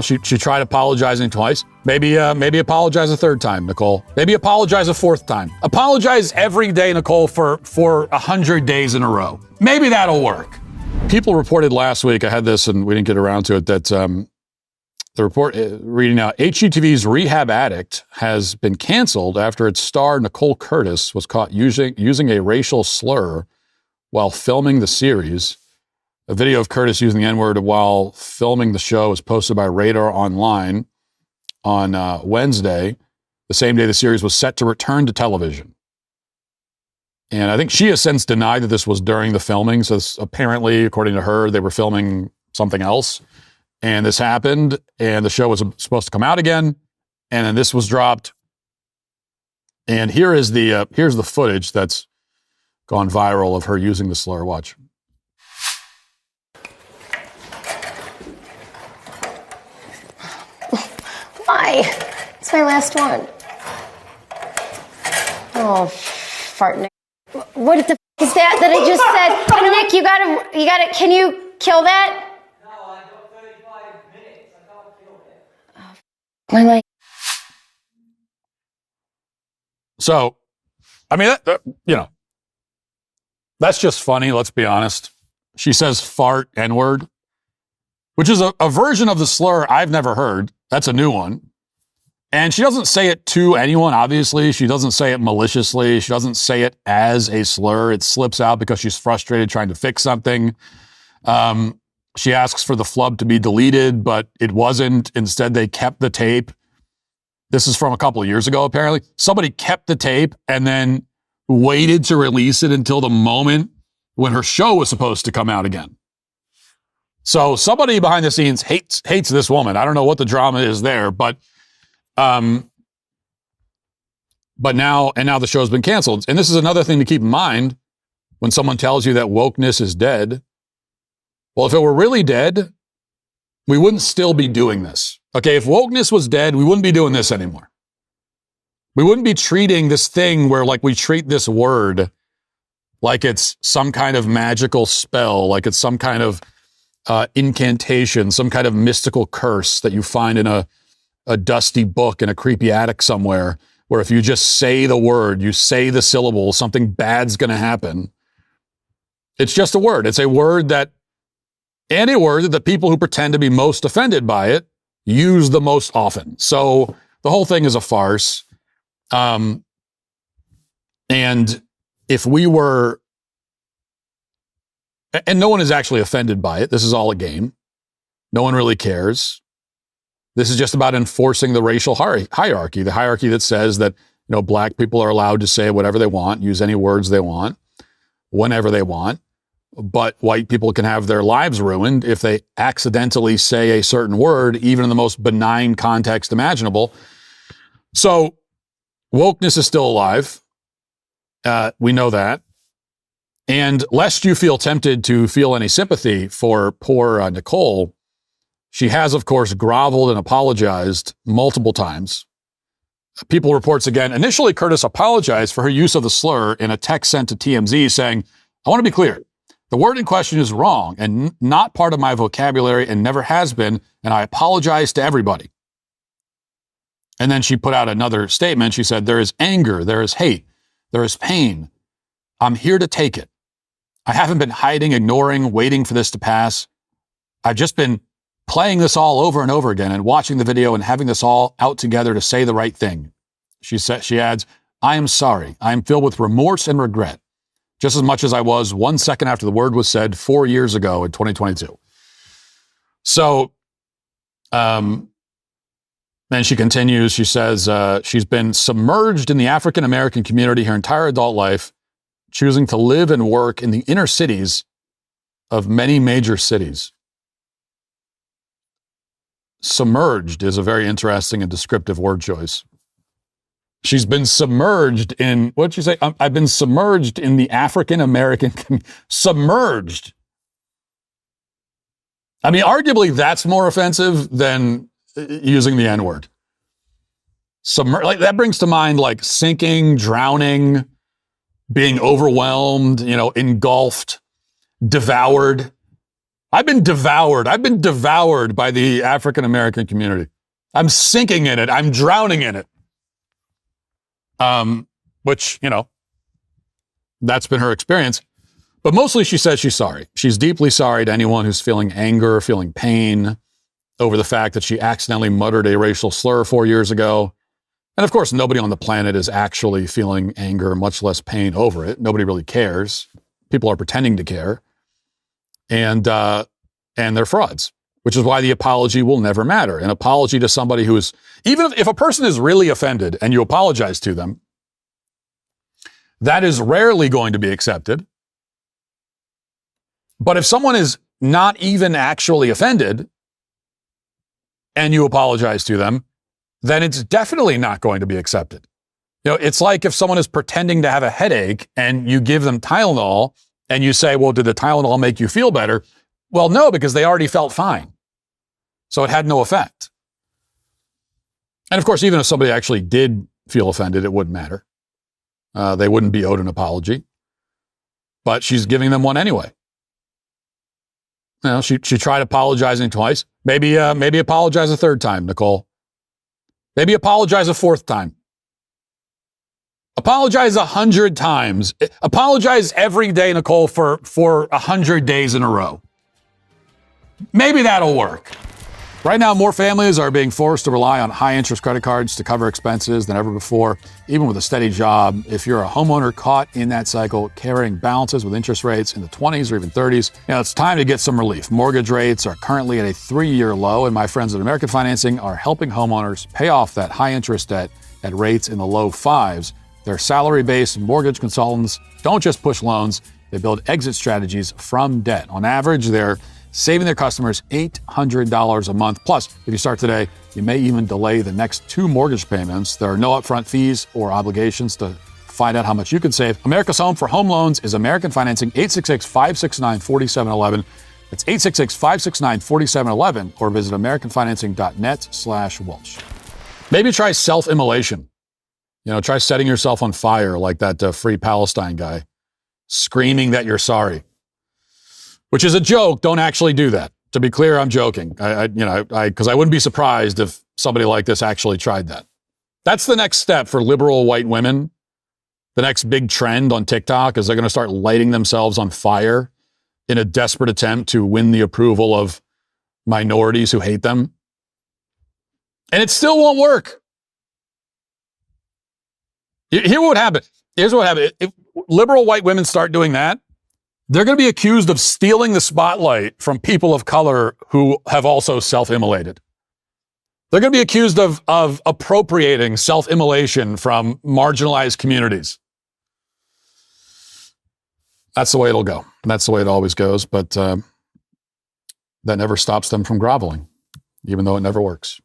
She tried apologizing twice. Maybe apologize a third time, Nicole. Maybe apologize a fourth time. Apologize every day, Nicole, for 100 days in a row. Maybe that'll work. People reported last week, I had this and we didn't get around to it, that the report reading out, HGTV's Rehab Addict has been canceled after its star Nicole Curtis was caught using a racial slur while filming the series. A video of Curtis using the N-word while filming the show was posted by Radar Online on Wednesday, the same day the series was set to return to television. And I think she has since denied that this was during the filming. So apparently, according to her, they were filming something else. And this happened, and the show was supposed to come out again. And then this was dropped. And here's the footage that's gone viral of her using the slur. Watch. Why? It's my last one. Oh, fart, Nick. What the is that I just said? Nick, you gotta, can you kill that? No, I got 35 minutes. I can't kill it. Oh, my leg. So, I mean, that's just funny, let's be honest. She says fart N-word, which is a version of the slur I've never heard. That's a new one. And she doesn't say it to anyone, obviously. She doesn't say it maliciously. She doesn't say it as a slur. It slips out because she's frustrated trying to fix something. She asks for the flub to be deleted, but it wasn't. Instead, they kept the tape. This is from a couple of years ago, apparently. Somebody kept the tape and then waited to release it until the moment when her show was supposed to come out again. So somebody behind the scenes hates this woman. I don't know what the drama is there, but now the show's been canceled. And this is another thing to keep in mind when someone tells you that wokeness is dead. Well, if it were really dead, we wouldn't still be doing this. Okay, if wokeness was dead, we wouldn't be doing this anymore. We wouldn't be treating this thing where like we treat this word like it's some kind of magical spell, like it's some kind of incantation, some kind of mystical curse that you find in a dusty book in a creepy attic somewhere, where if you just say the word, you say the syllable, something bad's going to happen. It's just a word. It's a word that people who pretend to be most offended by it use the most often. So the whole thing is a farce. And if we were, and no one is actually offended by it. This is all a game. No one really cares. This is just about enforcing the racial hierarchy, the hierarchy that says that, black people are allowed to say whatever they want, use any words they want, whenever they want. But white people can have their lives ruined if they accidentally say a certain word, even in the most benign context imaginable. So wokeness is still alive. We know that. And lest you feel tempted to feel any sympathy for poor Nicole, she has, of course, groveled and apologized multiple times. People reports again, initially Curtis apologized for her use of the slur in a text sent to TMZ saying, "I want to be clear. The word in question is wrong and not part of my vocabulary and never has been, and I apologize to everybody." And then she put out another statement. She said, "There is anger, there is hate, there is pain. I'm here to take it. I haven't been hiding, ignoring, waiting for this to pass. I've just been playing this all over and over again and watching the video and having this all out together to say the right thing." She adds, "I am sorry. I am filled with remorse and regret, just as much as I was 1 second after the word was said 4 years ago in 2022. So, and she continues, she says, she's been submerged in the African-American community her entire adult life, choosing to live and work in the inner cities of many major cities. Submerged is a very interesting and descriptive word choice. She's been submerged in, what did you say? I've been submerged in the African-American community. Submerged. I mean, arguably that's more offensive than using the N-word. Like that brings to mind like sinking, drowning, being overwhelmed, engulfed, devoured. I've been devoured. I've been devoured by the African American community. I'm sinking in it. I'm drowning in it. Which, that's been her experience. But mostly she says she's sorry. She's deeply sorry to anyone who's feeling anger, feeling pain over the fact that she accidentally muttered a racial slur 4 years ago. And of course, nobody on the planet is actually feeling anger, much less pain over it. Nobody really cares. People are pretending to care. And they're frauds, which is why the apology will never matter. An apology to somebody who is, even if a person is really offended and you apologize to them, that is rarely going to be accepted. But if someone is not even actually offended and you apologize to them, then it's definitely not going to be accepted. It's like if someone is pretending to have a headache and you give them Tylenol and you say, well, did the Tylenol make you feel better? Well, no, because they already felt fine. So it had no effect. And of course, even if somebody actually did feel offended, it wouldn't matter. They wouldn't be owed an apology. But she's giving them one anyway. She tried apologizing twice. Maybe apologize a third time, Nicole. Maybe apologize a fourth time. Apologize 100 times. Apologize every day, Nicole, for 100 days in a row. Maybe that'll work. Right now, more families are being forced to rely on high-interest credit cards to cover expenses than ever before, even with a steady job. If you're a homeowner caught in that cycle, carrying balances with interest rates in the 20s or even 30s, it's time to get some relief. Mortgage rates are currently at a 3-year low, and my friends at American Financing are helping homeowners pay off that high-interest debt at rates in the low 5s. Their salary-based mortgage consultants don't just push loans, they build exit strategies from debt. On average, they're saving their customers $800 a month. Plus, if you start today, you may even delay the next 2 mortgage payments. There are no upfront fees or obligations. To find out how much you can save, America's Home for Home Loans is American Financing, 866-569-4711. That's 866-569-4711, or visit americanfinancing.net/Walsh. Maybe try self-immolation. Try setting yourself on fire like that Free Palestine guy, screaming that you're sorry. Which is a joke. Don't actually do that. To be clear, I'm joking. Because I wouldn't be surprised if somebody like this actually tried that. That's the next step for liberal white women. The next big trend on TikTok is they're going to start lighting themselves on fire in a desperate attempt to win the approval of minorities who hate them. And it still won't work. Here's what happened. If liberal white women start doing that, they're going to be accused of stealing the spotlight from people of color who have also self-immolated. They're going to be accused of appropriating self-immolation from marginalized communities. That's the way it'll go. That's the way it always goes. But that never stops them from groveling, even though it never works.